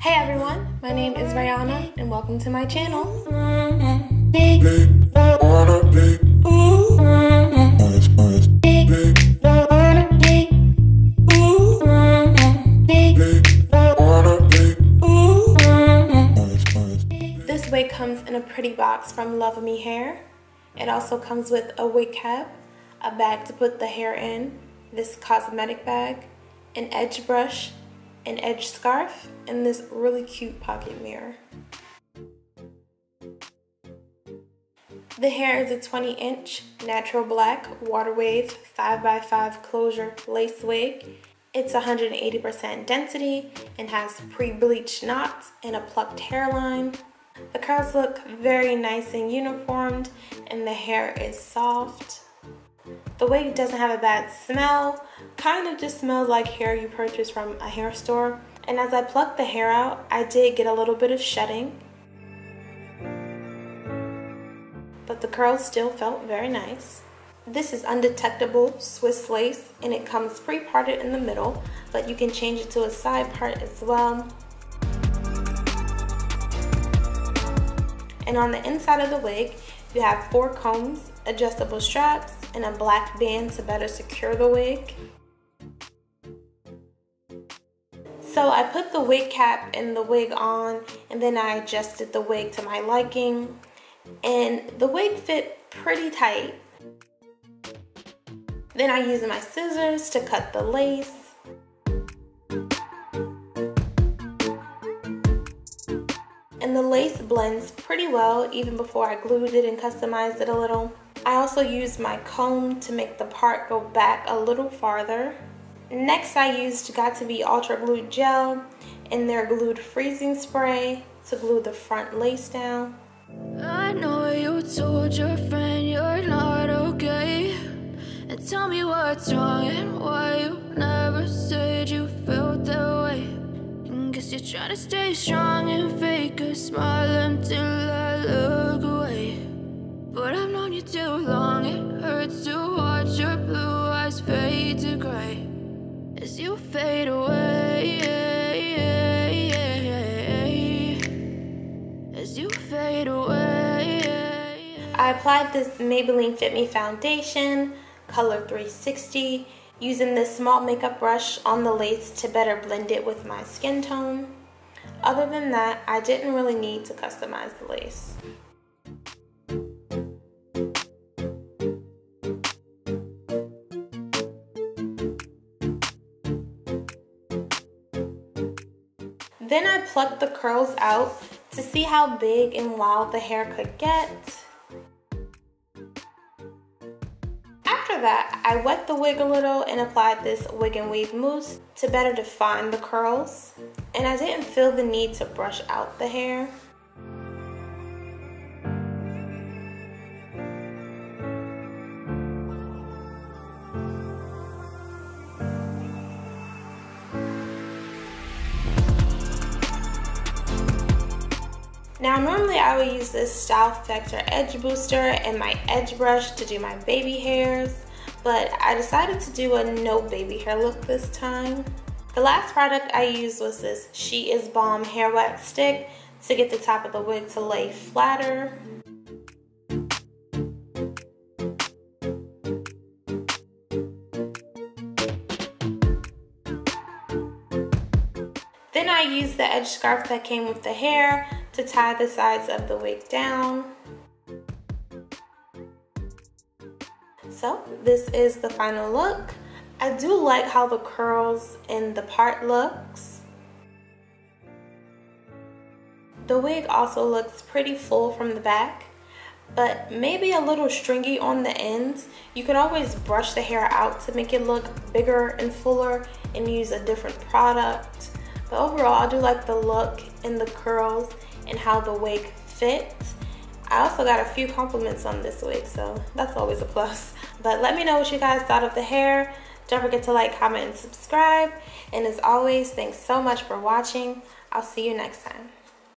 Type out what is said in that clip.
Hey everyone, my name is Rayona and welcome to my channel. This wig comes in a pretty box from LUVME Hair. It also comes with a wig cap, a bag to put the hair in, this cosmetic bag, an edge brush, an edge scarf, and this really cute pocket mirror. The hair is a 20-inch natural black water wave 5x5 closure lace wig. It's 180% density and has pre-bleached knots and a plucked hairline. The curls look very nice and uniformed, and the hair is soft. The wig doesn't have a bad smell, kind of just smells like hair you purchase from a hair store. And as I plucked the hair out, I did get a little bit of shedding, but the curls still felt very nice. This is Undetectable Swiss lace, and it comes pre-parted in the middle, but you can change it to a side part as well. And on the inside of the wig, you have 4 combs, adjustable straps, and a black band to better secure the wig. So I put the wig cap and the wig on, and then I adjusted the wig to my liking, and the wig fit pretty tight. Then I used my scissors to cut the lace. And the lace blends pretty well even before I glued it and customized it a little. I also used my comb to make the part go back a little farther. Next I used Got2b Ultra Glue Gel and their glued freezing spray to glue the front lace down. I know you told your friend you're not okay, and tell me what's wrong and why you never said you felt that way. And guess you're trying to stay strong and fake a smile until I look away. But I've known you too long, it hurts to watch your blue eyes fade to gray as you fade away, as you fade away. I applied this Maybelline Fit Me foundation, color 360, using this small makeup brush on the lace to better blend it with my skin tone. Other than that, I didn't really need to customize the lace. Then I plucked the curls out to see how big and wild the hair could get. After that, I wet the wig a little and applied this Wig and Weave mousse to better define the curls. And I didn't feel the need to brush out the hair. Now normally I would use this Style Factor Edge Booster and my edge brush to do my baby hairs, but I decided to do a no baby hair look this time. The last product I used was this She Is Balm hair wax stick to get the top of the wig to lay flatter. Then I used the edge scarf that came with the hair to tie the sides of the wig down. So this is the final look. I do like how the curls in the part looks. The wig also looks pretty full from the back, but maybe a little stringy on the ends. You could always brush the hair out to make it look bigger and fuller and use a different product. But overall, I do like the look and the curls and how the wig fits. I also got a few compliments on this wig, so that's always a plus. But let me know what you guys thought of the hair. Don't forget to like, comment, and subscribe. And as always, thanks so much for watching. I'll see you next time.